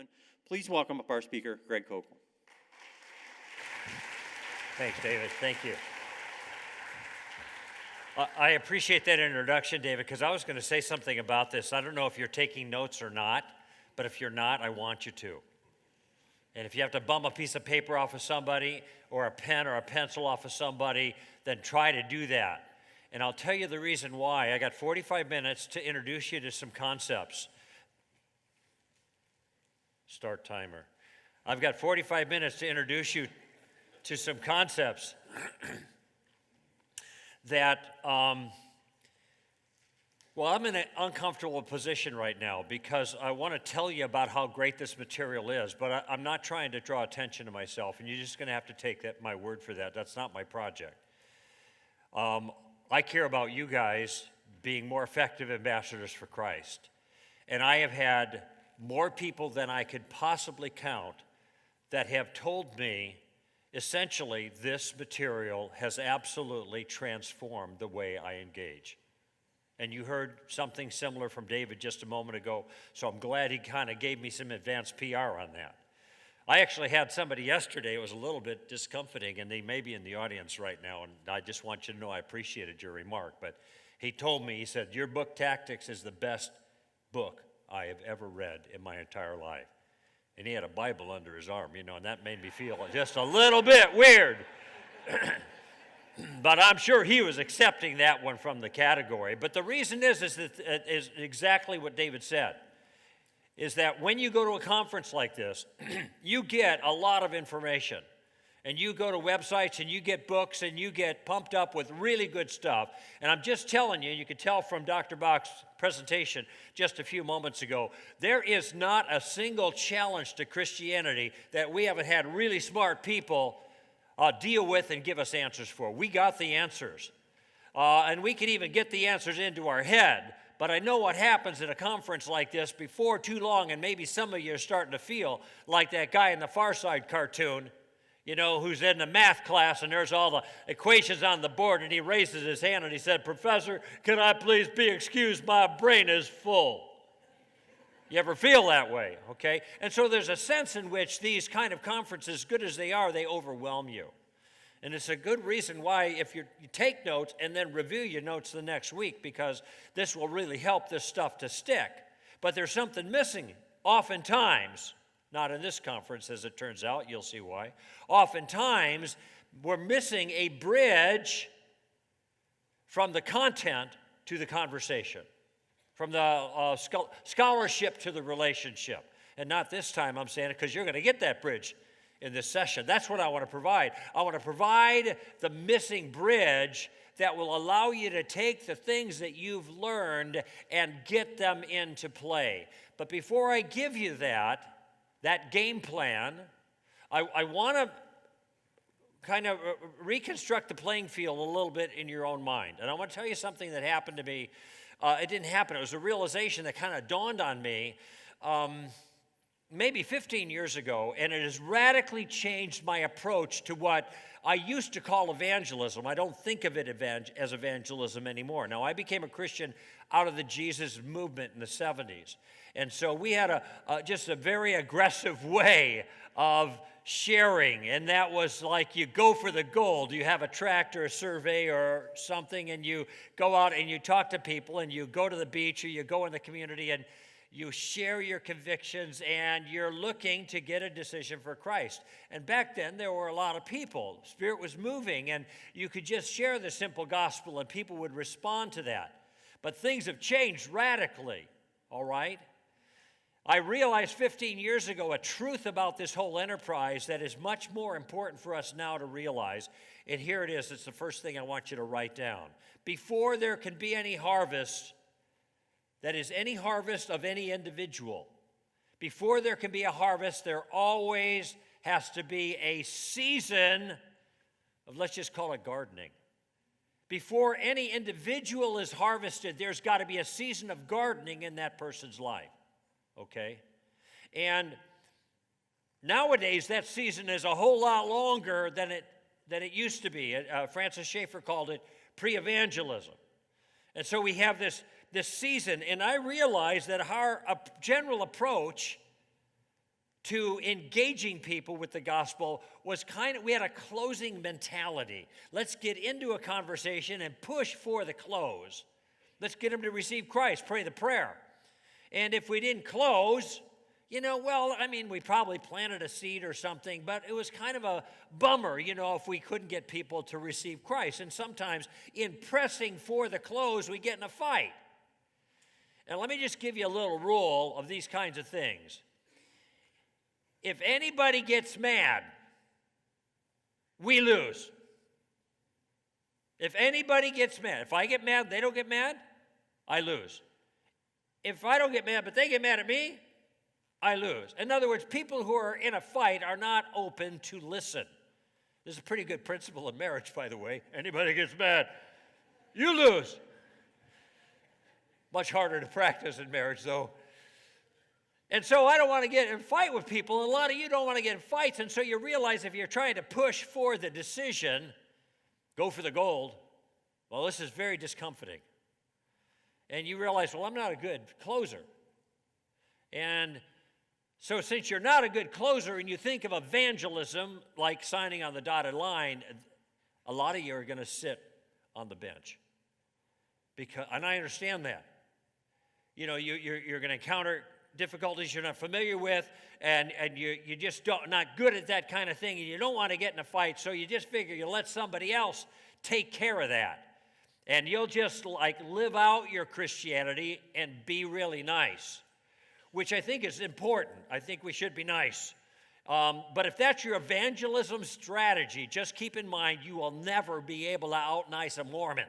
gentlemen, please welcome up our speaker, Greg Koukl. Thanks, David. Thank you. I appreciate that introduction, David, because I was going to say something about this. I don't know if you're taking notes or not, but if you're not, I want you to. And if you have to bum a piece of paper off of somebody or a pen or a pencil off of somebody, then try to do that. And I'll tell you the reason why. I got 45 minutes to introduce you to some concepts. Start timer. I've got 45 minutes to introduce you to some concepts that, well, I'm in an uncomfortable position right now because I want to tell you about how great this material is, but I'm not trying to draw attention to myself, and you're just going to have to take my word for that. That's not my project. I care about you guys being more effective ambassadors for Christ, and I have had more people than I could possibly count that have told me, essentially, this material has absolutely transformed the way I engage. And you heard something similar from David just a moment ago, so I'm glad he kind of gave me some advanced PR on that. I actually had somebody yesterday, it was a little bit discomforting, and they may be in the audience right now, and I just want you to know I appreciated your remark, but he told me, he said, your book, Tactics, is the best book I have ever read in my entire life. And he had a Bible under his arm, you know, and that made me feel just a little bit weird. But I'm sure he was accepting that one from the category. But the reason is exactly what David said, is that when you go to a conference like this, you get a lot of information. And you go to websites and you get books and you get pumped up with really good stuff. And I'm just telling you, you could tell from Dr. Bach's presentation just a few moments ago, there is not a single challenge to Christianity that we haven't had really smart people deal with and give us answers for. We got the answers. And we can even get the answers into our head. But I know what happens at a conference like this before too long, and maybe some of you are starting to feel like that guy in the Far Side cartoon, you know, who's in the math class, and there's all the equations on the board, and he raises his hand and he said, "Professor, can I please be excused? My brain is full." You ever feel that way, okay? And so there's a sense in which these kind of conferences, good as they are, they overwhelm you. And it's a good reason why if you take notes and then review your notes the next week, because this will really help this stuff to stick. But there's something missing oftentimes. Not in this conference, as it turns out. You'll see why. Oftentimes, we're missing a bridge from the content to the conversation, from the scholarship to the relationship. And not this time, I'm saying it, because you're going to get that bridge in this session. That's what I want to provide. I want to provide the missing bridge that will allow you to take the things that you've learned and get them into play. But before I give you that game plan, I want to kind of reconstruct the playing field a little bit in your own mind. And I want to tell you something that happened to me. It didn't happen. It was a realization that kind of dawned on me maybe 15 years ago, and it has radically changed my approach to what I used to call evangelism. I don't think of it as evangelism anymore. Now, I became a Christian out of the Jesus movement in the 70s. And so we had just a very aggressive way of sharing, and that was like you go for the gold. You have a tract or a survey or something, and you go out and you talk to people, and you go to the beach or you go in the community, and you share your convictions, and you're looking to get a decision for Christ. And back then, there were a lot of people. Spirit was moving, and you could just share the simple gospel, and people would respond to that. But things have changed radically, all right? I realized 15 years ago a truth about this whole enterprise that is much more important for us now to realize. And here it is. It's the first thing I want you to write down. Before there can be any harvest, that is, any harvest of any individual, before there can be a harvest, there always has to be a season of, let's just call it gardening. Before any individual is harvested, there's got to be a season of gardening in that person's life. Okay? And nowadays, that season is a whole lot longer than it used to be. Francis Schaeffer called it pre-evangelism. And so we have this season, and I realize that our general approach to engaging people with the gospel was we had a closing mentality. Let's get into a conversation and push for the close. Let's get them to receive Christ, pray the prayer. And if we didn't close, we probably planted a seed or something, but it was kind of a bummer, if we couldn't get people to receive Christ. And sometimes in pressing for the close, we get in a fight. And let me just give you a little rule of these kinds of things. If anybody gets mad, we lose. If anybody gets mad, if I get mad, they don't get mad, I lose. If I don't get mad, but they get mad at me, I lose. In other words, people who are in a fight are not open to listen. This is a pretty good principle in marriage, by the way. Anybody gets mad, you lose. Much harder to practice in marriage, though. And so I don't want to get in a fight with people. And a lot of you don't want to get in fights. And so you realize if you're trying to push for the decision, go for the gold, well, this is very discomforting. And you realize, well, I'm not a good closer. And so since you're not a good closer and you think of evangelism like signing on the dotted line, a lot of you are going to sit on the bench. And I understand that. You're going to encounter difficulties you're not familiar with, and you just not good at that kind of thing, and you don't want to get in a fight, so you just figure you let somebody else take care of that. And you'll just live out your Christianity and be really nice, which I think is important. I think we should be nice. But if that's your evangelism strategy, just keep in mind you will never be able to out-nice a Mormon.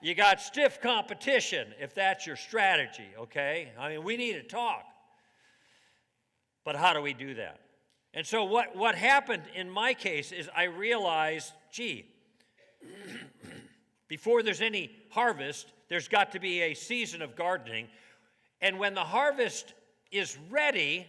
You got stiff competition if that's your strategy, okay? We need to talk. But how do we do that? And so what happened in my case is I realized, before there's any harvest, there's got to be a season of gardening. And when the harvest is ready,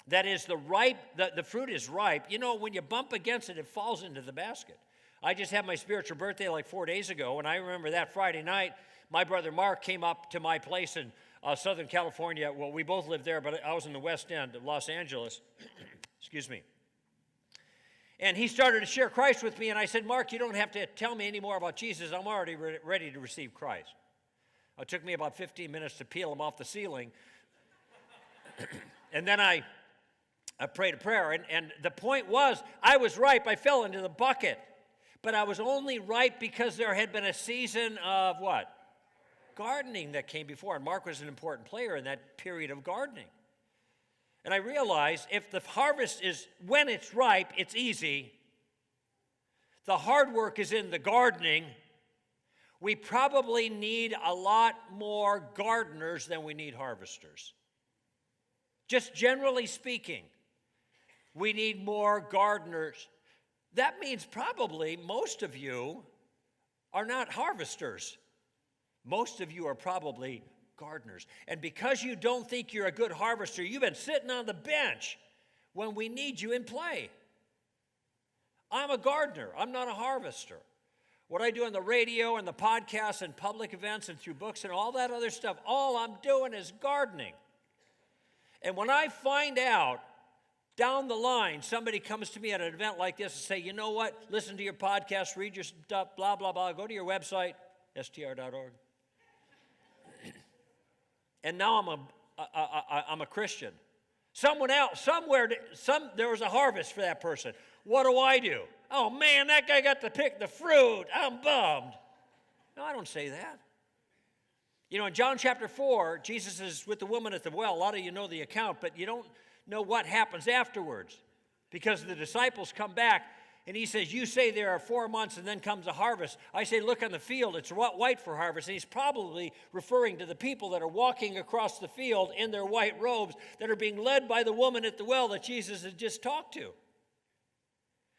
that is the fruit is ripe, when you bump against it, it falls into the basket. I just had my spiritual birthday 4 days ago, and I remember that Friday night, my brother Mark came up to my place in Southern California. Well, we both lived there, but I was in the West End of Los Angeles. Excuse me. And he started to share Christ with me, and I said, Mark, you don't have to tell me any more about Jesus. I'm already ready to receive Christ. It took me about 15 minutes to peel him off the ceiling. And then I prayed a prayer, and the point was, I was ripe. I fell into the bucket. But I was only ripe because there had been a season of what? Gardening that came before. And Mark was an important player in that period of gardening. And I realized if the harvest is, when it's ripe, it's easy. The hard work is in the gardening. We probably need a lot more gardeners than we need harvesters. Just generally speaking, we need more gardeners. That means probably most of you are not harvesters. Most of you are probably gardeners. And because you don't think you're a good harvester, you've been sitting on the bench when we need you in play. I'm a gardener. I'm not a harvester. What I do on the radio and the podcasts and public events and through books and all that other stuff, all I'm doing is gardening. And when I find out down the line, somebody comes to me at an event like this and say, you know what, listen to your podcast, read your stuff, blah, blah, blah, go to your website, str.org. And now I'm a Christian. Someone else, there was a harvest for that person. What do? Oh man, that guy got to pick the fruit. I'm bummed. No, I don't say that. In John chapter 4, Jesus is with the woman at the well. A lot of you know the account, but you don't know what happens afterwards, because the disciples come back and he says, you say there are 4 months and then comes a harvest. I say, look on the field, it's white for harvest. And he's probably referring to the people that are walking across the field in their white robes that are being led by the woman at the well that Jesus had just talked to.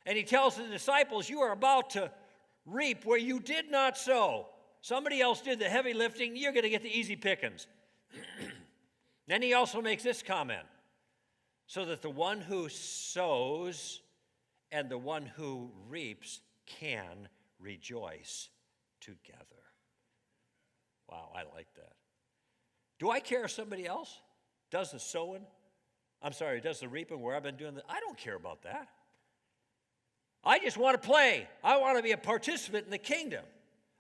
And he tells the disciples, you are about to reap where you did not sow. Somebody else did the heavy lifting, you're going to get the easy pickings. Then he also makes this comment. So that the one who sows and the one who reaps can rejoice together. Wow, I like that. Do I care if somebody else does the sowing? Does the reaping where I've been doing I don't care about that. I just want to play. I want to be a participant in the kingdom.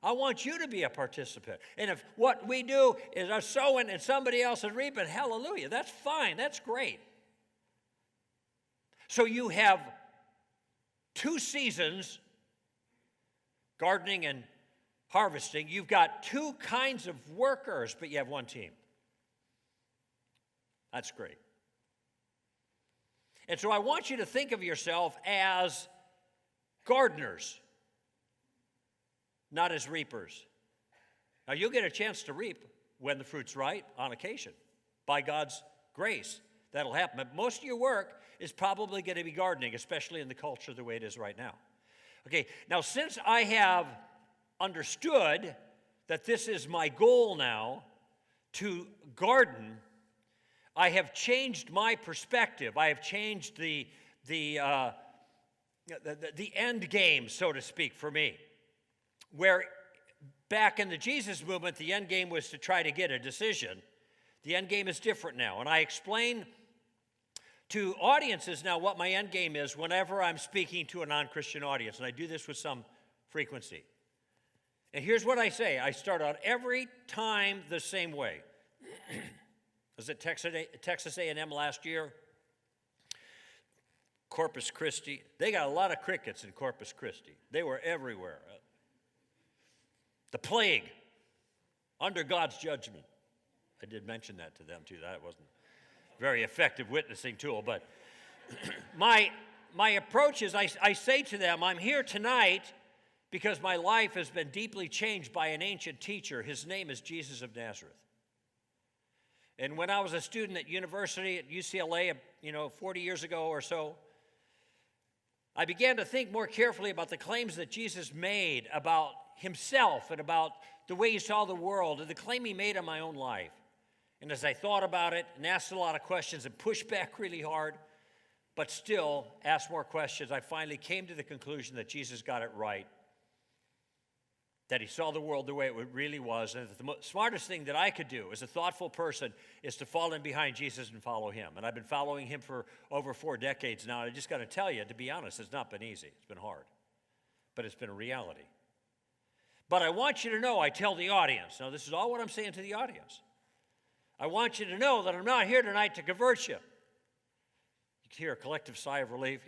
I want you to be a participant. And if what we do is our sowing and somebody else is reaping, hallelujah, that's fine. That's great. So you have 2 seasons, gardening and harvesting. You've got 2 kinds of workers, but you have 1 team. That's great. And so I want you to think of yourself as gardeners, not as reapers. Now, you'll get a chance to reap when the fruit's right on occasion. By God's grace, that'll happen. But most of your work is probably going to be gardening, especially in the culture the way it is right now. Okay, now since I have understood that this is my goal now, to garden, I have changed my perspective. I have changed the end game, so to speak, for me. Where back in the Jesus movement, the end game was to try to get a decision. The end game is different now. And I explain to audiences now what my end game is whenever I'm speaking to a non-Christian audience. And I do this with some frequency. And here's what I say. I start out every time the same way. I was at Texas A&M last year. Corpus Christi. They got a lot of crickets in Corpus Christi. They were everywhere. The plague, under God's judgment. I did mention that to them, too. That wasn't a very effective witnessing tool. But my approach is I say to them, I'm here tonight because my life has been deeply changed by an ancient teacher. His name is Jesus of Nazareth. And when I was a student at university at UCLA, 40 years ago or so, I began to think more carefully about the claims that Jesus made about himself and about the way he saw the world and the claim he made on my own life. And as I thought about it and asked a lot of questions and pushed back really hard, but still asked more questions, I finally came to the conclusion that Jesus got it right, that he saw the world the way it really was, and that the smartest thing that I could do as a thoughtful person is to fall in behind Jesus and follow him. And I've been following him for over 4 decades now, and I just got to tell you, to be honest, it's not been easy. It's been hard, but it's been a reality. But I want you to know, I tell the audience, now this is all what I'm saying to the audience. I want you to know that I'm not here tonight to convert you. You can hear a collective sigh of relief,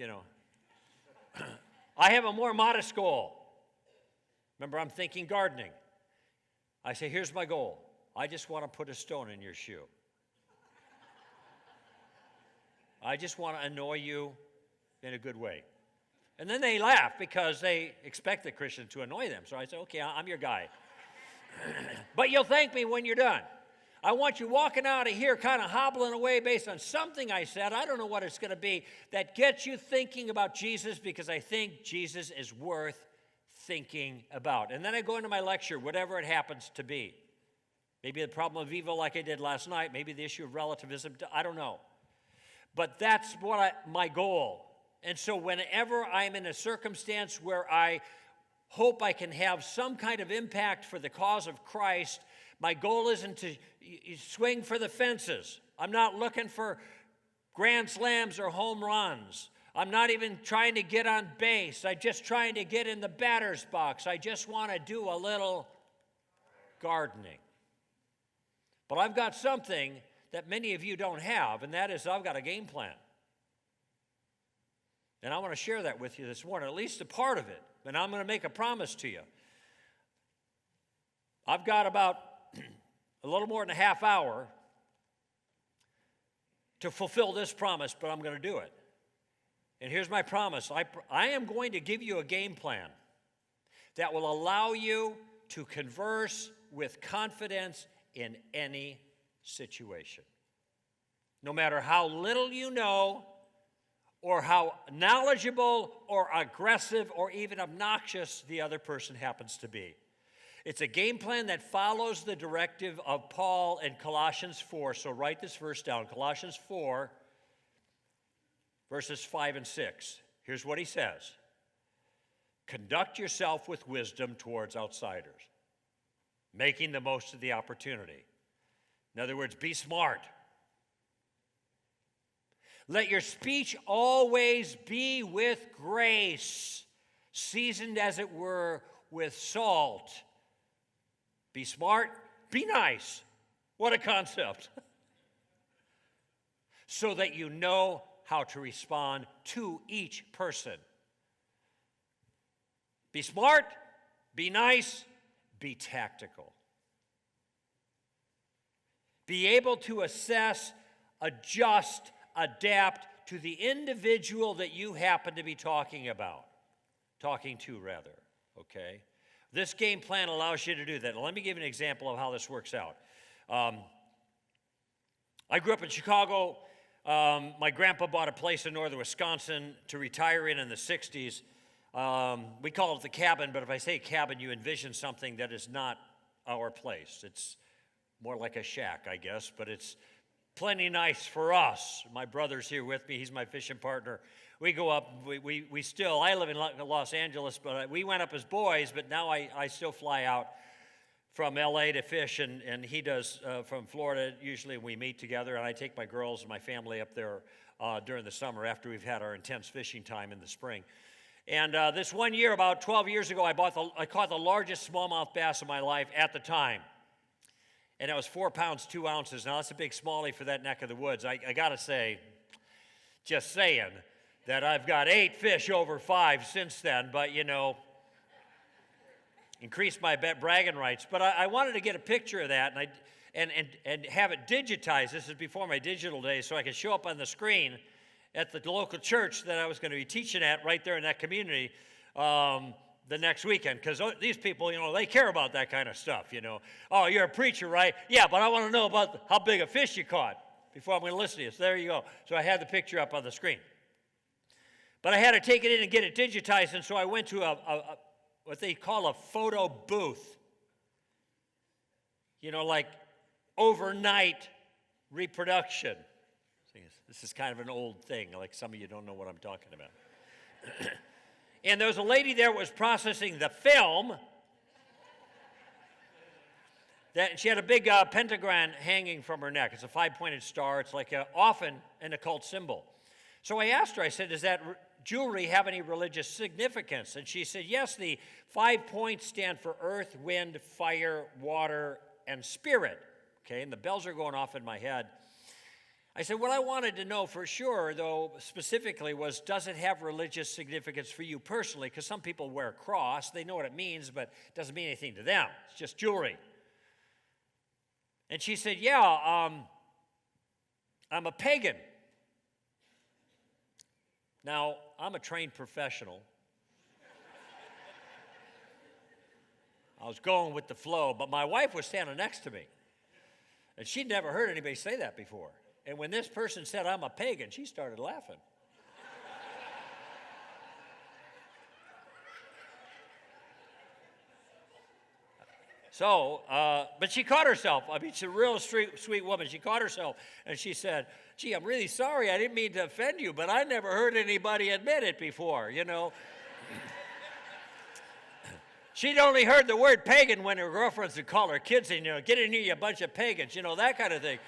I have a more modest goal. Remember, I'm thinking gardening. I say, here's my goal. I just want to put a stone in your shoe. I just want to annoy you in a good way. And then they laugh because they expect the Christian to annoy them. So I say, okay, I'm your guy. But you'll thank me when you're done. I want you walking out of here kind of hobbling away based on something I said. I don't know what it's going to be that gets you thinking about Jesus, because I think Jesus is worth thinking about. And then I go into my lecture, whatever it happens to be. Maybe the problem of evil like I did last night. Maybe the issue of relativism. I don't know. But that's my goal. And so whenever I'm in a circumstance where I hope I can have some kind of impact for the cause of Christ, my goal isn't to swing for the fences. I'm not looking for grand slams or home runs. I'm not even trying to get on base. I'm just trying to get in the batter's box. I just want to do a little gardening. But I've got something that many of you don't have, and that is I've got a game plan. And I want to share that with you this morning, at least a part of it. And I'm going to make a promise to you. I've got about a little more than a half hour to fulfill this promise, but I'm going to do it. And here's my promise. I am going to give you a game plan that will allow you to converse with confidence in any situation. No matter how little you know, or how knowledgeable or aggressive or even obnoxious the other person happens to be. It's a game plan that follows the directive of Paul in Colossians 4. So write this verse down, Colossians 4, verses 5 and 6. Here's what he says. Conduct yourself with wisdom towards outsiders, making the most of the opportunity. In other words, be smart. Let your speech always be with grace, seasoned as it were with salt. Be smart, be nice. What a concept. So that you know how to respond to each person. Be smart, be nice, be tactical. Be able to assess, adjust, adapt to the individual that you happen to be talking to, okay? This game plan allows you to do that. Now, let me give you an example of how this works out. I grew up in Chicago. My grandpa bought a place in northern Wisconsin to retire in the 60s. We call it the cabin, but if I say cabin, you envision something that is not our place. It's more like a shack, I guess, but it's plenty nice for us. My brother's here with me. He's my fishing partner. We go up, I live in Los Angeles, but we went up as boys, but now I still fly out from LA to fish, and he does from Florida. Usually we meet together, and I take my girls and my family up there during the summer after we've had our intense fishing time in the spring. And this one year, about 12 years ago, I caught the largest smallmouth bass of my life at the time. And it was 4 pounds, 2 ounces. Now, that's a big smallie for that neck of the woods. I got to say, just saying, that I've got 8 fish over 5 since then, but, increased my bragging rights. But I wanted to get a picture of that and have it digitized. This is before my digital days, so I could show up on the screen at the local church that I was going to be teaching at right there in that community the next weekend, because these people, they care about that kind of stuff, Oh, you're a preacher, right? Yeah, but I want to know about how big a fish you caught before I'm going to listen to you. So there you go. So I had the picture up on the screen. But I had to take it in and get it digitized, and so I went to what they call a photo booth. Like overnight reproduction. This is kind of an old thing, like some of you don't know what I'm talking about. And there was a lady there that was processing the film. She had a big pentagram hanging from her neck. It's a 5-pointed star. It's like often an occult symbol. So I asked her, I said, does that jewelry have any religious significance? And she said, yes, the 5 points stand for earth, wind, fire, water, and spirit. Okay, and the bells are going off in my head. I said, what I wanted to know for sure, though, specifically was, does it have religious significance for you personally? Because some people wear a cross. They know what it means, but it doesn't mean anything to them. It's just jewelry. And she said, yeah, I'm a pagan. Now, I'm a trained professional. I was going with the flow, but my wife was standing next to me. And she'd never heard anybody say that before. And when this person said, I'm a pagan, she started laughing. So, but she caught herself. I mean, she's a real sweet woman. She caught herself, and she said, gee, I'm really sorry. I didn't mean to offend you, but I never heard anybody admit it before, She'd only heard the word pagan when her girlfriends would call her kids and, get in here, you bunch of pagans, that kind of thing.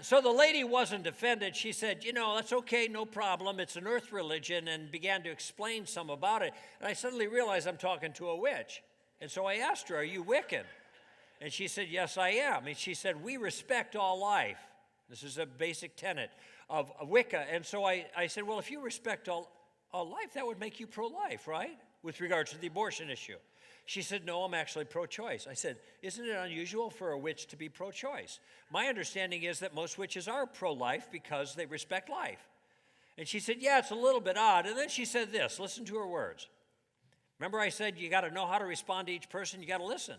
So the lady wasn't offended. She said, that's okay, no problem. It's an earth religion, and began to explain some about it. And I suddenly realized I'm talking to a witch. And so I asked her, are you Wiccan? And she said, yes, I am. And she said, we respect all life. This is a basic tenet of Wicca. And so I said, well, if you respect all life, that would make you pro-life, right? With regards to the abortion issue. She said, no, I'm actually pro-choice. I said, isn't it unusual for a witch to be pro-choice? My understanding is that most witches are pro-life because they respect life. And she said, yeah, it's a little bit odd. And then she said this, listen to her words. Remember I said you got to know how to respond to each person, you got to listen.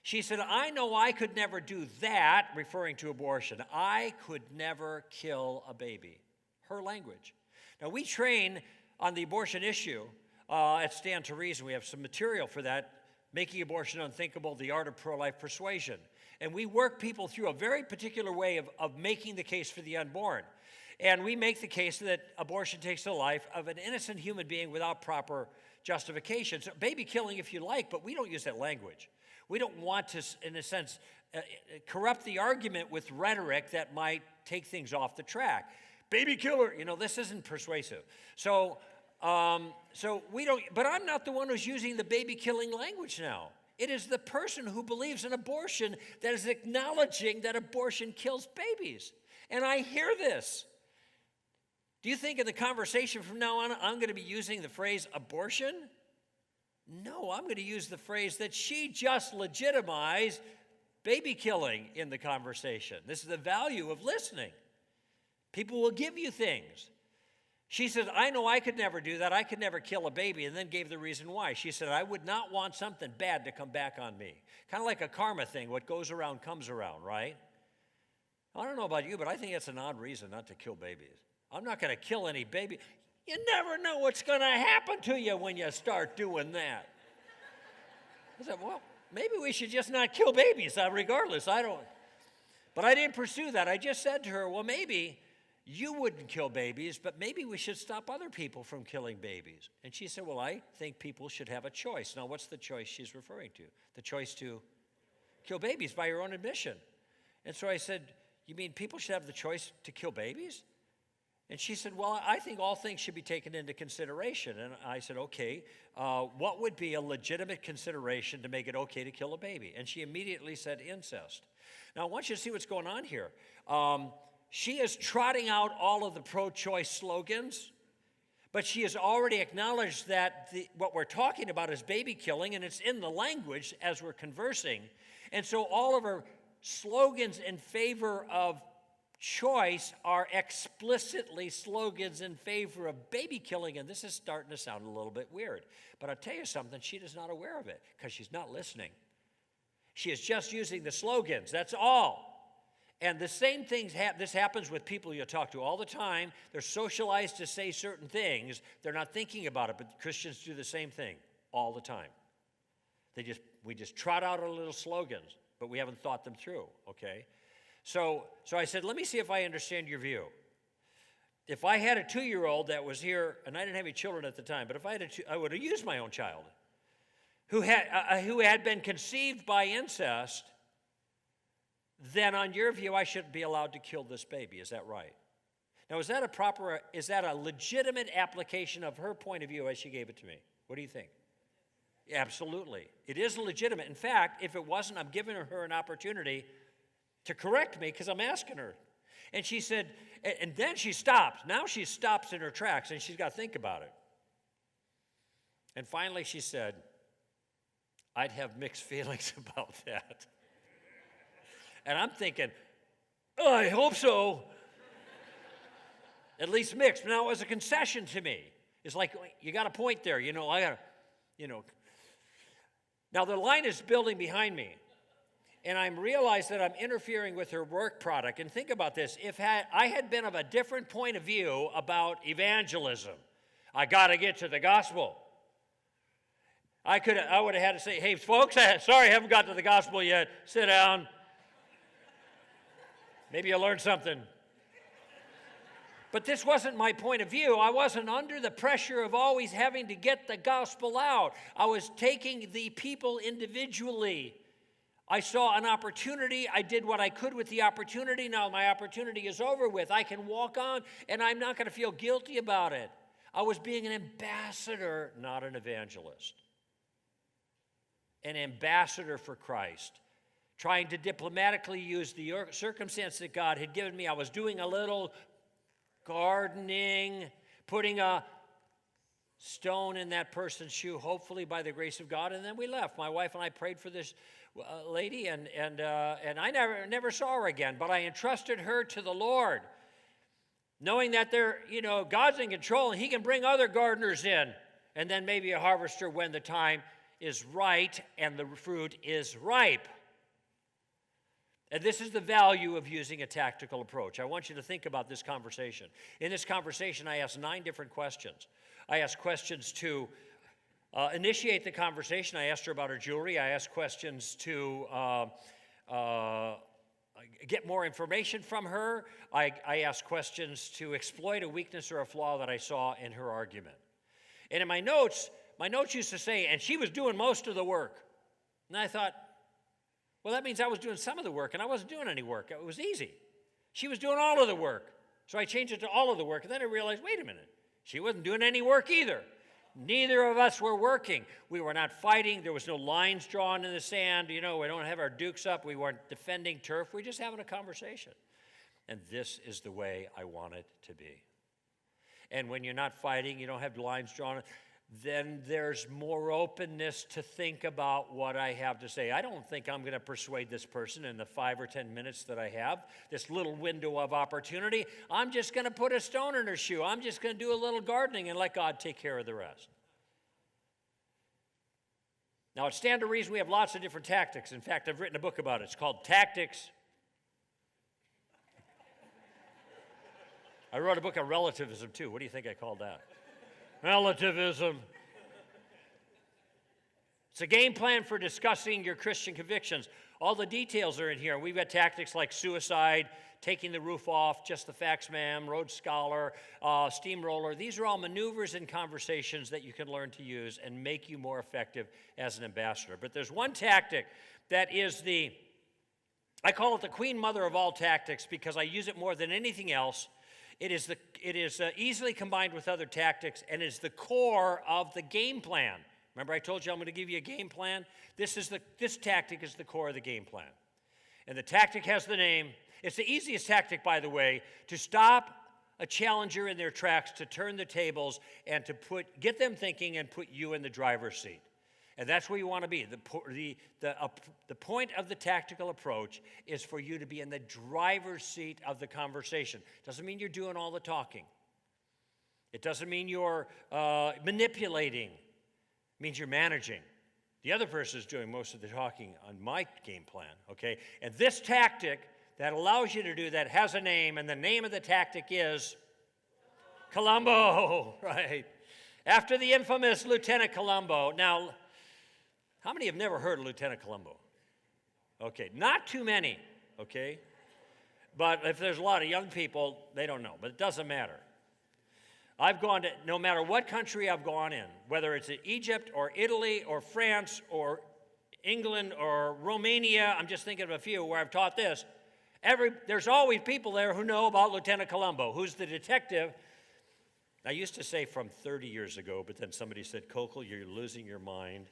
She said, I know I could never do that, referring to abortion. I could never kill a baby. Her language. Now, we train on the abortion issue at Stand to Reason. We have some material for that, Making Abortion Unthinkable, The Art of Pro-Life Persuasion. And we work people through a very particular way of making the case for the unborn. And we make the case that abortion takes the life of an innocent human being without proper justification. So baby killing if you like, but we don't use that language. We don't want to, in a sense, corrupt the argument with rhetoric that might take things off the track. Baby killer, this isn't persuasive. So we don't, but I'm not the one who's using the baby killing language now. It is the person who believes in abortion that is acknowledging that abortion kills babies. And I hear this. Do you think in the conversation from now on, I'm going to be using the phrase abortion? No, I'm going to use the phrase that she just legitimized baby killing in the conversation. This is the value of listening. People will give you things. She said, I know I could never do that. I could never kill a baby, and then gave the reason why. She said, I would not want something bad to come back on me. Kind of like a karma thing. What goes around comes around, right? I don't know about you, but I think that's an odd reason not to kill babies. I'm not going to kill any baby. You never know what's going to happen to you when you start doing that. I said, well, maybe we should just not kill babies, regardless. But I didn't pursue that. I just said to her, well, maybe you wouldn't kill babies, but maybe we should stop other people from killing babies. And she said, well, I think people should have a choice. Now, what's the choice she's referring to? The choice to kill babies by your own admission. And so I said, you mean people should have the choice to kill babies? And she said, well, I think all things should be taken into consideration. And I said, okay, what would be a legitimate consideration to make it okay to kill a baby? And she immediately said incest. Now, I want you to see what's going on here. She is trotting out all of the pro-choice slogans, but she has already acknowledged that what we're talking about is baby killing, and it's in the language as we're conversing. And so all of her slogans in favor of choice are explicitly slogans in favor of baby killing, and this is starting to sound a little bit weird. But I'll tell you something, she is not aware of it because she's not listening. She is just using the slogans, that's all. And the same things, this happens with people you talk to all the time. They're socialized to say certain things. They're not thinking about it, but Christians do the same thing all the time. We just trot out our little slogans, but we haven't thought them through, okay? So I said, let me see if I understand your view. If I had a 2-year-old that was here, and I didn't have any children at the time, but if I had I would have used my own child, who had been conceived by incest, then on your view, I shouldn't be allowed to kill this baby. Is that right? Now, is that a legitimate application of her point of view as she gave it to me? What do you think? Absolutely. It is legitimate. In fact, if it wasn't, I'm giving her an opportunity to correct me because I'm asking her. And she said, and then she stops. Now she stops in her tracks and she's got to think about it. And finally she said, I'd have mixed feelings about that. And I'm thinking, oh, I hope so. At least mixed. Now, it was a concession to me. It's like, you got a point there. I got to, Now, the line is building behind me. And I'm realized that I'm interfering with her work product. And think about this. If I had been of a different point of view about evangelism, I got to get to the gospel. I would have had to say, hey, folks, sorry I haven't got to the gospel yet. Sit down. Maybe you learned something. But this wasn't my point of view. I wasn't under the pressure of always having to get the gospel out. I was taking the people individually. I saw an opportunity. I did what I could with the opportunity. Now my opportunity is over with. I can walk on, and I'm not going to feel guilty about it. I was being an ambassador, not an evangelist. An ambassador for Christ. Trying to diplomatically use the circumstance that God had given me. I was doing a little gardening, putting a stone in that person's shoe, hopefully by the grace of God, and then we left. My wife and I prayed for this lady, and I never saw her again, but I entrusted her to the Lord, knowing that God's in control, and He can bring other gardeners in, and then maybe a harvester when the time is right and the fruit is ripe. And this is the value of using a tactical approach. I want you to think about this conversation. In this conversation, I asked 9 different questions. I asked questions to initiate the conversation. I asked her about her jewelry. I asked questions to get more information from her. I asked questions to exploit a weakness or a flaw that I saw in her argument. And in my notes used to say, and she was doing most of the work. And I thought, well, that means I was doing some of the work, and I wasn't doing any work. It was easy. She was doing all of the work. So I changed it to all of the work, and then I realized, wait a minute, she wasn't doing any work either. Neither of us were working. We were not fighting. There was no lines drawn in the sand. You know, we don't have our dukes up. We weren't defending turf. We're just having a conversation. And this is the way I want it to be. And when you're not fighting, you don't have lines drawn, then there's more openness to think about what I have to say. I don't think I'm going to persuade this person in the 5 or 10 minutes that I have, this little window of opportunity. I'm just going to put a stone in her shoe. I'm just going to do a little gardening and let God take care of the rest. Now, it stands to reason we have lots of different tactics. In fact, I've written a book about it. It's called Tactics. I wrote a book on relativism, too. What do you think I called that? Relativism. It's a game plan for discussing your Christian convictions. All the details are in here. We've got tactics like suicide, taking the roof off, just the facts, ma'am, Rhodes Scholar, steamroller. These are all maneuvers and conversations that you can learn to use and make you more effective as an ambassador. But there's one tactic that is I call it the queen mother of all tactics because I use it more than anything else. It is easily combined with other tactics and is the core of the game plan. Remember I told you I'm going to give you a game plan? This tactic is the core of the game plan. And the tactic has the name. It's the easiest tactic, by the way, to stop a challenger in their tracks, to turn the tables, and to get them thinking and put you in the driver's seat. And that's where you want to be. The point of the tactical approach is for you to be in the driver's seat of the conversation. Doesn't mean you're doing all the talking. It doesn't mean you're manipulating. It means you're managing. The other person is doing most of the talking on my game plan, okay? And this tactic that allows you to do that has a name, and the name of the tactic is Columbo, right? After the infamous Lieutenant Columbo. Now, how many have never heard of Lieutenant Columbo? Okay, not too many, okay? But if there's a lot of young people, they don't know, but it doesn't matter. I've gone to, no matter what country I've gone in, whether it's Egypt or Italy or France or England or Romania, I'm just thinking of a few where I've taught this, there's always people there who know about Lieutenant Columbo, who's the detective. I used to say from 30 years ago, but then somebody said, Koukl, you're losing your mind.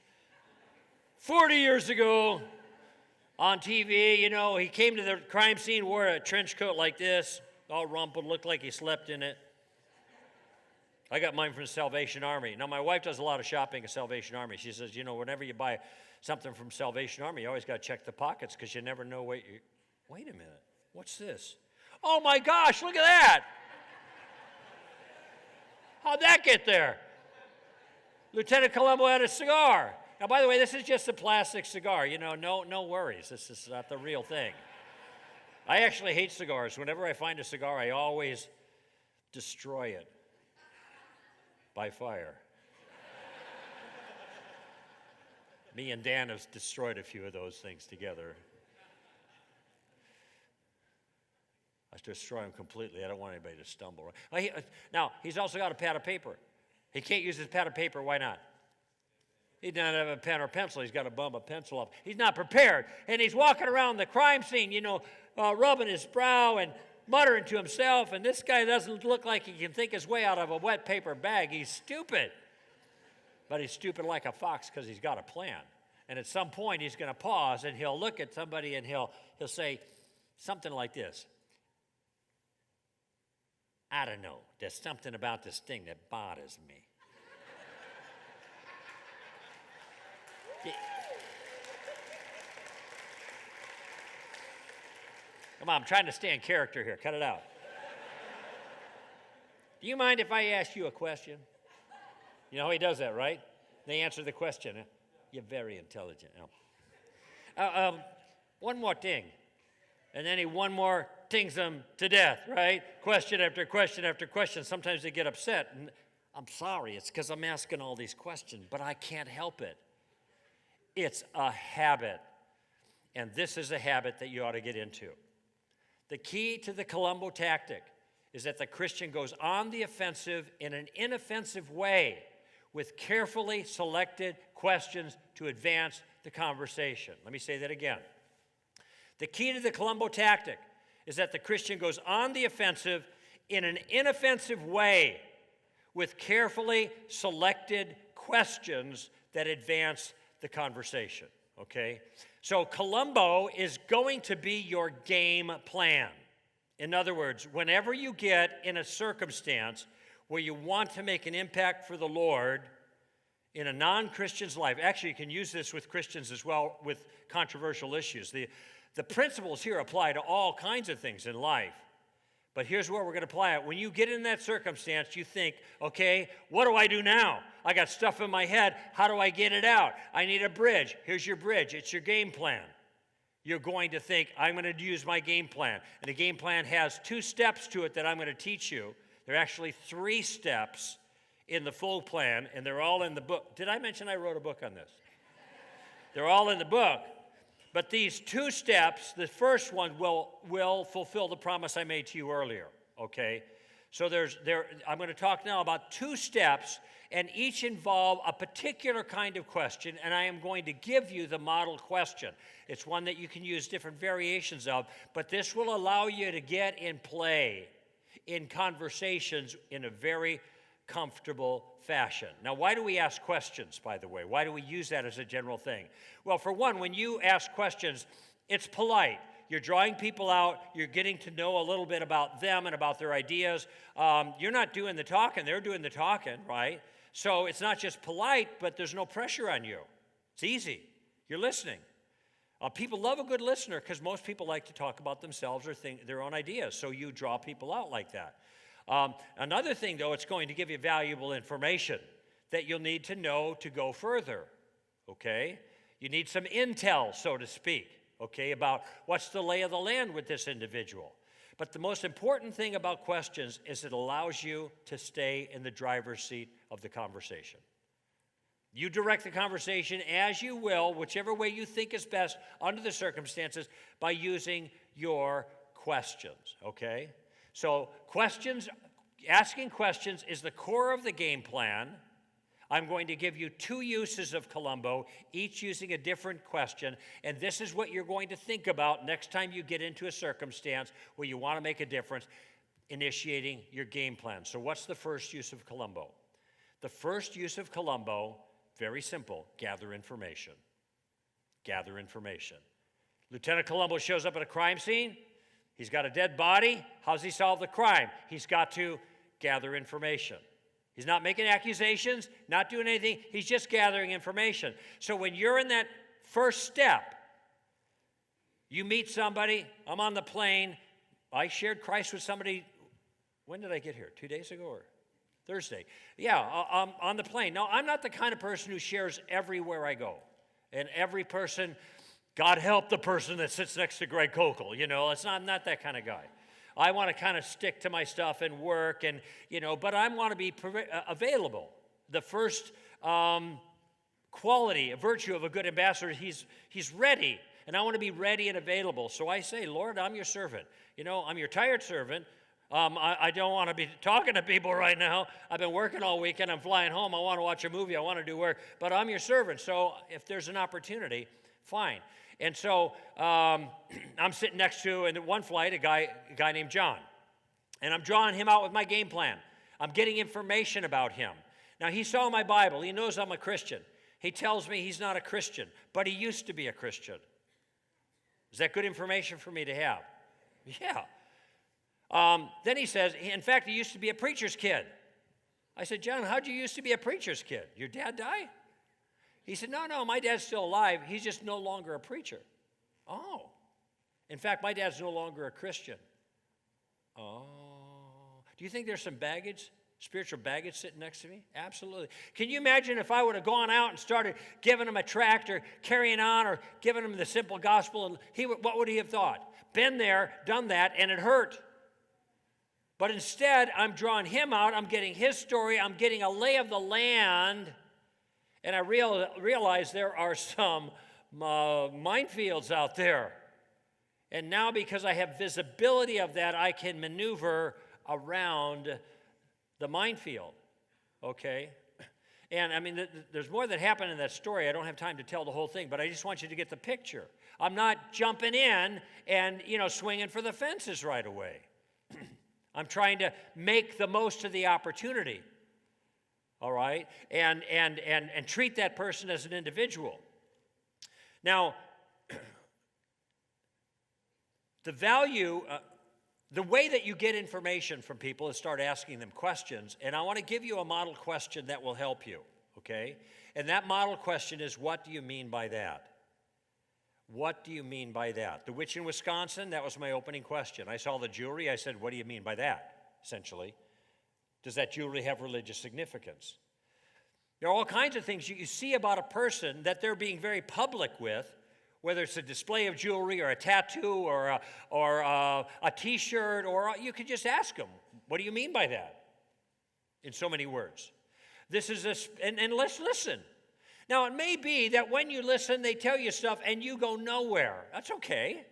40 years ago on TV, you know, he came to the crime scene, wore a trench coat like this, all rumpled, looked like he slept in it. I got mine from the Salvation Army. Now, my wife does a lot of shopping at Salvation Army. She says, you know, whenever you buy something from Salvation Army, you always got to check the pockets because you never know wait a minute, what's this? Oh, my gosh, look at that. How'd that get there? Lieutenant Columbo had a cigar. Now, by the way, this is just a plastic cigar. You know, no worries. This is not the real thing. I actually hate cigars. Whenever I find a cigar, I always destroy it by fire. Me and Dan have destroyed a few of those things together. I destroy them completely. I don't want anybody to stumble. Now, he's also got a pad of paper. He can't use his pad of paper. Why not? He doesn't have a pen or pencil. He's got to bum a pencil off. He's not prepared. And he's walking around the crime scene, you know, rubbing his brow and muttering to himself. And this guy doesn't look like he can think his way out of a wet paper bag. He's stupid. But he's stupid like a fox because he's got a plan. And at some point, he's going to pause, and he'll look at somebody, and he'll say something like this. I don't know. There's something about this thing that bothers me. Come on, I'm trying to stay in character here. Cut it out. Do you mind if I ask you a question? You know, he does that, right? They answer the question. You're very intelligent. One more thing. And then he one more tings them to death, right? Question after question after question. Sometimes they get upset. And I'm sorry, it's because I'm asking all these questions, but I can't help it. It's a habit. And this is a habit that you ought to get into. The key to the Columbo tactic is that the Christian goes on the offensive in an inoffensive way with carefully selected questions to advance the conversation. Let me say that again. The key to the Columbo tactic is that the Christian goes on the offensive in an inoffensive way with carefully selected questions that advance the conversation, okay? So Columbo is going to be your game plan. In other words, whenever you get in a circumstance where you want to make an impact for the Lord in a non-Christian's life, actually you can use this with Christians as well with controversial issues. The principles here apply to all kinds of things in life. But here's where we're going to apply it. When you get in that circumstance, you think, okay, what do I do now? I got stuff in my head. How do I get it out? I need a bridge. Here's your bridge. It's your game plan. You're going to think, I'm going to use my game plan. And the game plan has 2 steps to it that I'm going to teach you. There are actually 3 steps in the full plan, and they're all in the book. Did I mention I wrote a book on this? They're all in the book. But these 2 steps, the first one will fulfill the promise I made to you earlier, okay? So I'm going to talk now about 2 steps, and each involve a particular kind of question, and I am going to give you the model question. It's one that you can use different variations of, but this will allow you to get in play in conversations in a very comfortable fashion. Now, why do we ask questions, by the way? Why do we use that as a general thing? Well, for one, when you ask questions, it's polite. You're drawing people out. You're getting to know a little bit about them and about their ideas. You're not doing the talking. They're doing the talking, right? So it's not just polite, but there's no pressure on you. It's easy. You're listening. People love a good listener because most people like to talk about themselves or their own ideas. So you draw people out like that. Another thing, though, it's going to give you valuable information that you'll need to know to go further, okay? You need some intel, so to speak, okay, about what's the lay of the land with this individual. But the most important thing about questions is it allows you to stay in the driver's seat of the conversation. You direct the conversation as you will, whichever way you think is best under the circumstances, by using your questions, okay? So asking questions is the core of the game plan. I'm going to give you 2 uses of Columbo, each using a different question, and this is what you're going to think about next time you get into a circumstance where you want to make a difference, initiating your game plan. So what's the first use of Columbo? The first use of Columbo, very simple, gather information. Gather information. Lieutenant Columbo shows up at a crime scene. He's got a dead body. How's he solve the crime? He's got to gather information. He's not making accusations, not doing anything. He's just gathering information. So when you're in that first step, you meet somebody. I'm on the plane. I shared Christ with somebody. When did I get here? 2 days ago or Thursday? Yeah, on the plane. Now, I'm not the kind of person who shares everywhere I go. And every person, God help the person that sits next to Greg Koukl. You know, I'm not that kind of guy. I want to kind of stick to my stuff and work, and but I want to be available. The first quality, a virtue of a good ambassador, he's ready, and I want to be ready and available. So I say, Lord, I'm your servant. I'm your tired servant. I don't want to be talking to people right now. I've been working all weekend. I'm flying home. I want to watch a movie. I want to do work, but I'm your servant. So if there's an opportunity, fine. And so I'm sitting next to, in one flight, a guy named John. And I'm drawing him out with my game plan. I'm getting information about him. Now, he saw my Bible. He knows I'm a Christian. He tells me he's not a Christian, but he used to be a Christian. Is that good information for me to have? Yeah. Then he says, in fact, he used to be a preacher's kid. I said, John, how'd you used to be a preacher's kid? Your dad die? He said, no, my dad's still alive. He's just no longer a preacher. Oh. In fact, my dad's no longer a Christian. Oh. Do you think there's some baggage, spiritual baggage sitting next to me? Absolutely. Can you imagine if I would have gone out and started giving him a tract or carrying on or giving him the simple gospel, and what would he have thought? Been there, done that, and it hurt. But instead, I'm drawing him out. I'm getting his story. I'm getting a lay of the land. And I realize there are some minefields out there. And now because I have visibility of that, I can maneuver around the minefield, okay? And I mean, there's more that happened in that story. I don't have time to tell the whole thing, but I just want you to get the picture. I'm not jumping in and, swinging for the fences right away. I'm trying to make the most of the opportunity, all right? And treat that person as an individual. Now, the value, the way that you get information from people is start asking them questions. And I want to give you a model question that will help you, okay? And that model question is, what do you mean by that? What do you mean by that? The witch in Wisconsin, that was my opening question. I saw the jewelry. I said, what do you mean by that, essentially? Does that jewelry have religious significance? There are all kinds of things you see about a person that they're being very public with, whether it's a display of jewelry or a tattoo or a T-shirt, or you could just ask them, what do you mean by that? In so many words. This is and let's listen. Now, it may be that when you listen, they tell you stuff and you go nowhere. That's okay.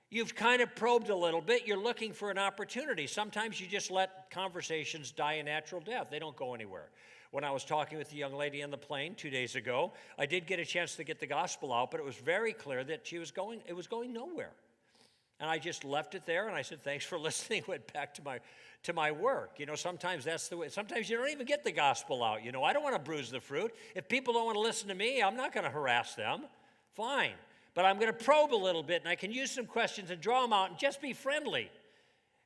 You've kind of probed a little bit. You're looking for an opportunity. Sometimes you just let conversations die a natural death. They don't go anywhere. When I was talking with the young lady on the plane 2 days ago, I did get a chance to get the gospel out, but it was very clear that it was going nowhere. And I just left it there, and I said, thanks for listening, went back to my work. Sometimes that's the way. Sometimes you don't even get the gospel out. I don't want to bruise the fruit. If people don't want to listen to me, I'm not going to harass them. Fine. But I'm going to probe a little bit, and I can use some questions and draw them out and just be friendly.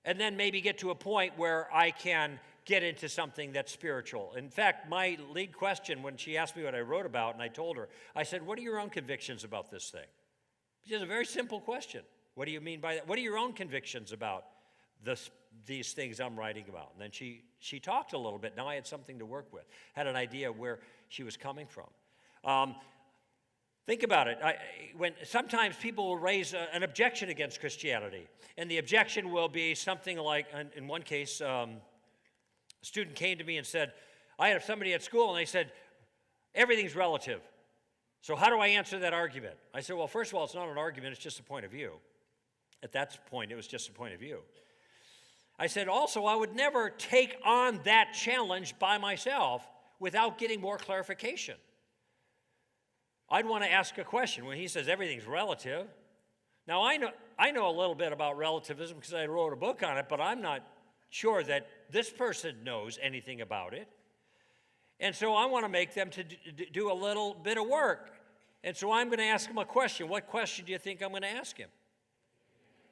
And then maybe get to a point where I can get into something that's spiritual. In fact, my lead question when she asked me what I wrote about, and I told her, I said, what are your own convictions about this thing? It's a very simple question. What do you mean by that? What are your own convictions about these things I'm writing about? And then she talked a little bit. Now I had something to work with, had an idea where she was coming from. Think about it. When sometimes people will raise an objection against Christianity, and the objection will be something like, in one case, a student came to me and said, I had somebody at school, and they said, everything's relative. So how do I answer that argument? I said, well, first of all, it's not an argument, it's just a point of view. At that point, it was just a point of view. I said, also, I would never take on that challenge by myself without getting more clarification. I'd want to ask a question when he says everything's relative. Now, I know a little bit about relativism because I wrote a book on it, but I'm not sure that this person knows anything about it. And so I want to make them to do a little bit of work. And so I'm going to ask him a question. What question do you think I'm going to ask him?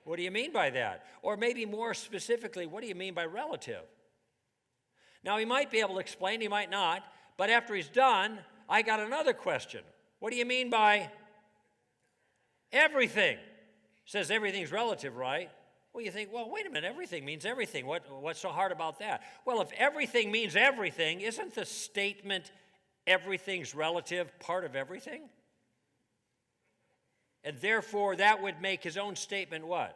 What do you mean by that? Or maybe more specifically, what do you mean by relative? Now, he might be able to explain, he might not, but after he's done, I got another question. What do you mean by everything? Says everything's relative, right? Well, you think, well, wait a minute, everything means everything. What's so hard about that? Well, if everything means everything, isn't the statement everything's relative part of everything? And therefore, that would make his own statement what?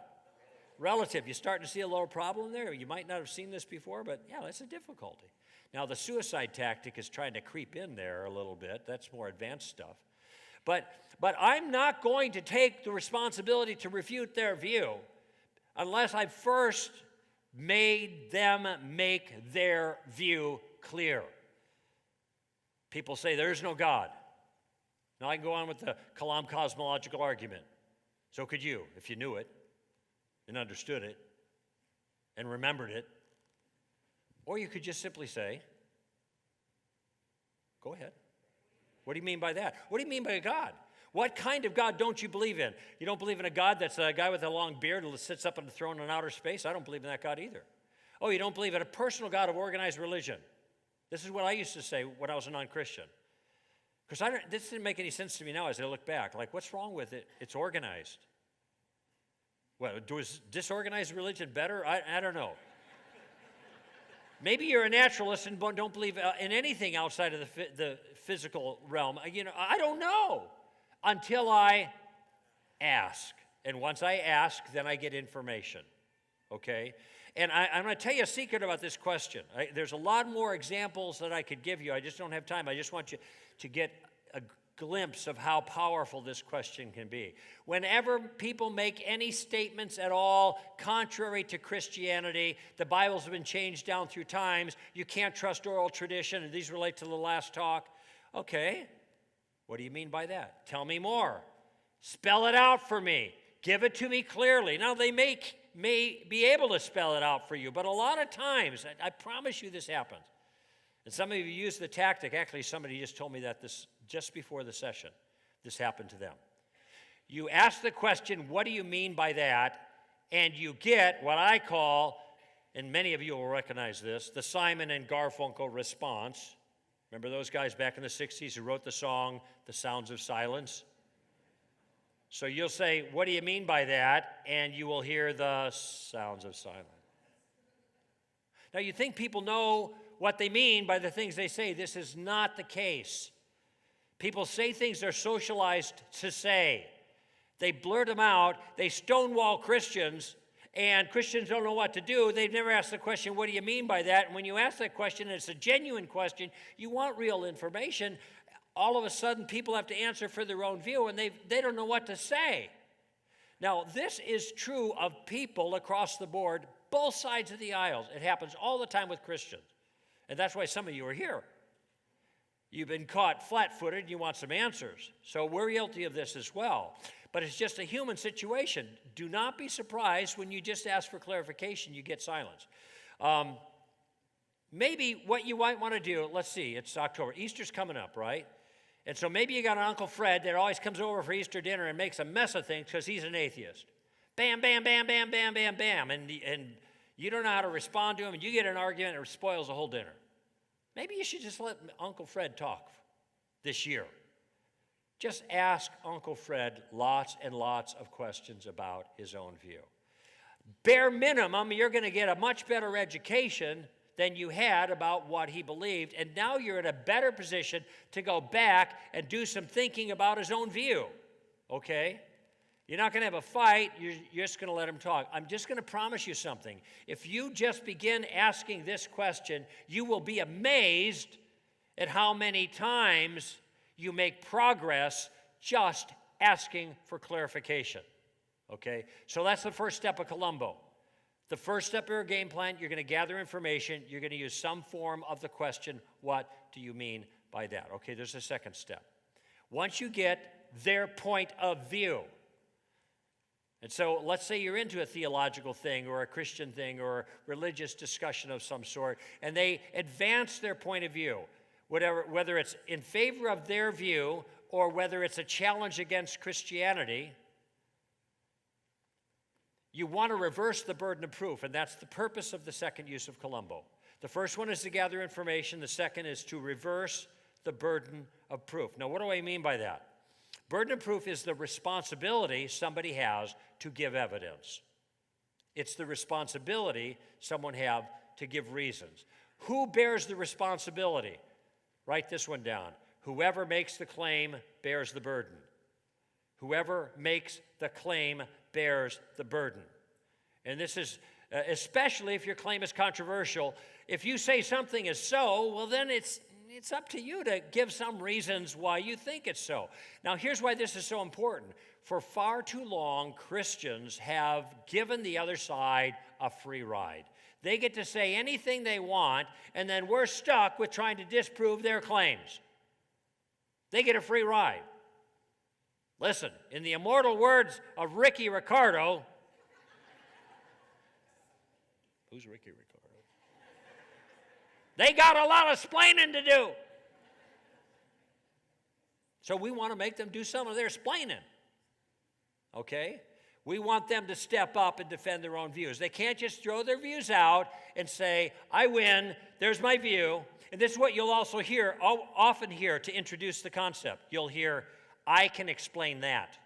Relative. You starting to see a little problem there? You might not have seen this before, but yeah, that's a difficulty. Now, the suicide tactic is trying to creep in there a little bit. That's more advanced stuff. But I'm not going to take the responsibility to refute their view unless I first made them make their view clear. People say there is no God. Now I can go on with the Columbo cosmological argument. So could you, if you knew it and understood it and remembered it. Or you could just simply say, go ahead. What do you mean by that? What do you mean by a God? What kind of God don't you believe in? You don't believe in a God that's a guy with a long beard who sits up on the throne in outer space? I don't believe in that God either. Oh, you don't believe in a personal God of organized religion? This is what I used to say when I was a non-Christian. Because this didn't make any sense to me now as I look back. Like, what's wrong with it? It's organized. Well, was disorganized religion better? I don't know. Maybe you're a naturalist and don't believe in anything outside of the physical realm. I don't know until I ask. And once I ask, then I get information. Okay? And I'm going to tell you a secret about this question. There's a lot more examples that I could give you. I just don't have time. I just want you to get a glimpse of how powerful this question can be. Whenever people make any statements at all contrary to Christianity, the Bible's been changed down through times, you can't trust oral tradition, and these relate to the last talk. Okay, what do you mean by that? Tell me more. Spell it out for me. Give it to me clearly. Now, they may be able to spell it out for you, but a lot of times, I promise you this happens. And some of you use the tactic. Actually, somebody just told me that just before the session. This happened to them. You ask the question, what do you mean by that? And you get what I call, and many of you will recognize this, the Simon and Garfunkel response. Remember those guys back in the 60s who wrote the song, The Sounds of Silence? So you'll say, what do you mean by that? And you will hear the sounds of silence. Now, you think people know what they mean by the things they say. This is not the case. People say things they're socialized to say. They blurt them out. They stonewall Christians, and Christians don't know what to do. They've never asked the question, what do you mean by that? And when you ask that question, and it's a genuine question, you want real information, all of a sudden people have to answer for their own view, and they don't know what to say. Now, this is true of people across the board, both sides of the aisles. It happens all the time with Christians. And that's why some of you are here. You've been caught flat-footed and you want some answers. So we're guilty of this as well. But it's just a human situation. Do not be surprised when you just ask for clarification, you get silence. Maybe what you might want to do, let's see, it's October. Easter's coming up, right? And so maybe you got an Uncle Fred that always comes over for Easter dinner and makes a mess of things because he's an atheist. Bam, bam, bam, bam, bam, bam, bam. And you don't know how to respond to him, and you get an argument, and it spoils the whole dinner. Maybe you should just let Uncle Fred talk this year. Just ask Uncle Fred lots and lots of questions about his own view. Bare minimum, you're going to get a much better education than you had about what he believed, and now you're in a better position to go back and do some thinking about his own view, okay? You're not going to have a fight. You're just going to let him talk. I'm just going to promise you something. If you just begin asking this question, you will be amazed at how many times you make progress just asking for clarification. Okay? So that's the first step of Columbo. The first step of your game plan, you're going to gather information. You're going to use some form of the question, what do you mean by that? Okay, there's a second step. Once you get their point of view, and so let's say you're into a theological thing or a Christian thing or a religious discussion of some sort, and they advance their point of view, whether it's in favor of their view or whether it's a challenge against Christianity. You want to reverse the burden of proof, and that's the purpose of the second use of Columbo. The first one is to gather information. The second is to reverse the burden of proof. Now, what do I mean by that? Burden of proof is the responsibility somebody has to give evidence. It's the responsibility someone has to give reasons. Who bears the responsibility? Write this one down. Whoever makes the claim bears the burden. Whoever makes the claim bears the burden. And this is especially if your claim is controversial. If you say something is so, well, then it's up to you to give some reasons why you think it's so. Now, here's why this is so important. For far too long, Christians have given the other side a free ride. They get to say anything they want, and then we're stuck with trying to disprove their claims. They get a free ride. Listen, in the immortal words of Ricky Ricardo, who's Ricky Ricardo? They got a lot of splaining to do. So we want to make them do some of their splaining. Okay? We want them to step up and defend their own views. They can't just throw their views out and say, I win, there's my view. And this is what you'll also hear, often hear to introduce the concept. You'll hear, I can explain that.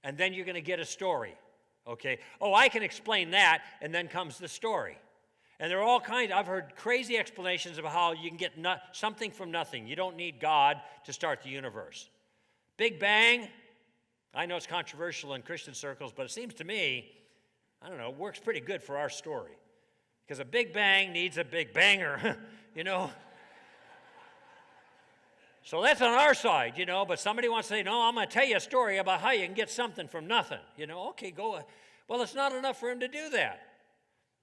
And then you're going to get a story. Okay? Oh, I can explain that, and then comes the story. And there are all kinds. I've heard crazy explanations of how you can get something from nothing. You don't need God to start the universe. Big Bang, I know it's controversial in Christian circles, but it seems to me, I don't know, it works pretty good for our story. Because a Big Bang needs a Big Banger, you know. So that's on our side, but somebody wants to say, no, I'm going to tell you a story about how you can get something from nothing. Okay, go. Well, it's not enough for him to do that.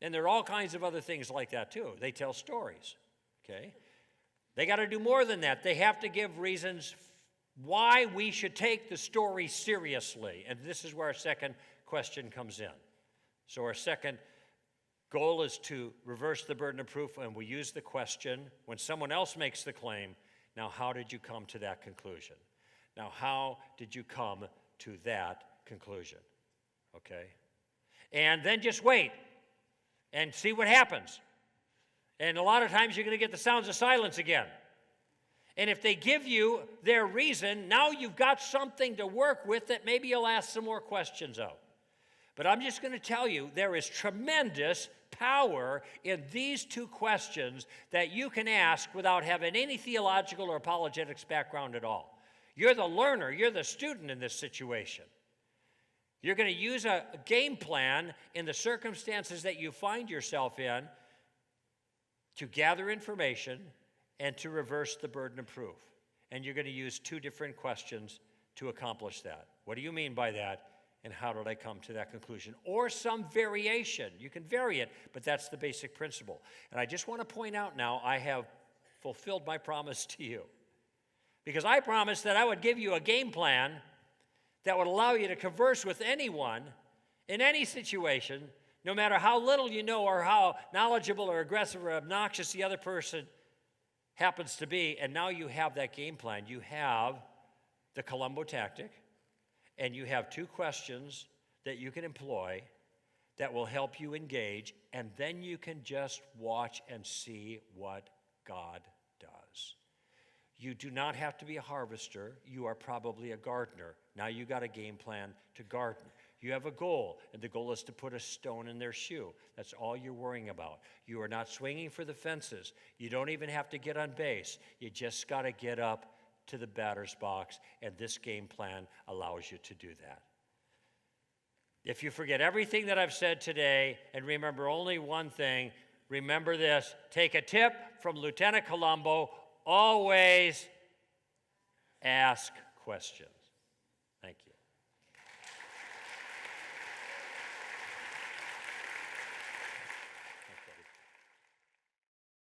And there are all kinds of other things like that, too. They tell stories, okay? They got to do more than that. They have to give reasons why we should take the story seriously. And this is where our second question comes in. So our second goal is to reverse the burden of proof, and we use the question when someone else makes the claim, now how did you come to that conclusion? Now how did you come to that conclusion? Okay? And then just wait and see what happens. And a lot of times you're going to get the sounds of silence again. And if they give you their reason, now you've got something to work with that maybe you'll ask some more questions of. But I'm just going to tell you, there is tremendous power in these two questions that you can ask without having any theological or apologetics background at all. You're the learner, you're the student in this situation. You're going to use a game plan in the circumstances that you find yourself in to gather information and to reverse the burden of proof. And you're going to use two different questions to accomplish that. What do you mean by that? And how did I come to that conclusion? Or some variation. You can vary it, but that's the basic principle. And I just want to point out now, I have fulfilled my promise to you. Because I promised that I would give you a game plan that would allow you to converse with anyone in any situation, no matter how little you know or how knowledgeable or aggressive or obnoxious the other person happens to be. And now you have that game plan. You have the Columbo tactic, and you have two questions that you can employ that will help you engage, and then you can just watch and see what God does. You do not have to be a harvester. You are probably a gardener. Now you got a game plan to garden. You have a goal, and the goal is to put a stone in their shoe. That's all you're worrying about. You are not swinging for the fences. You don't even have to get on base. You just got to get up to the batter's box, and this game plan allows you to do that. If you forget everything that I've said today and remember only one thing, remember this. Take a tip from Lieutenant Columbo. Always ask questions.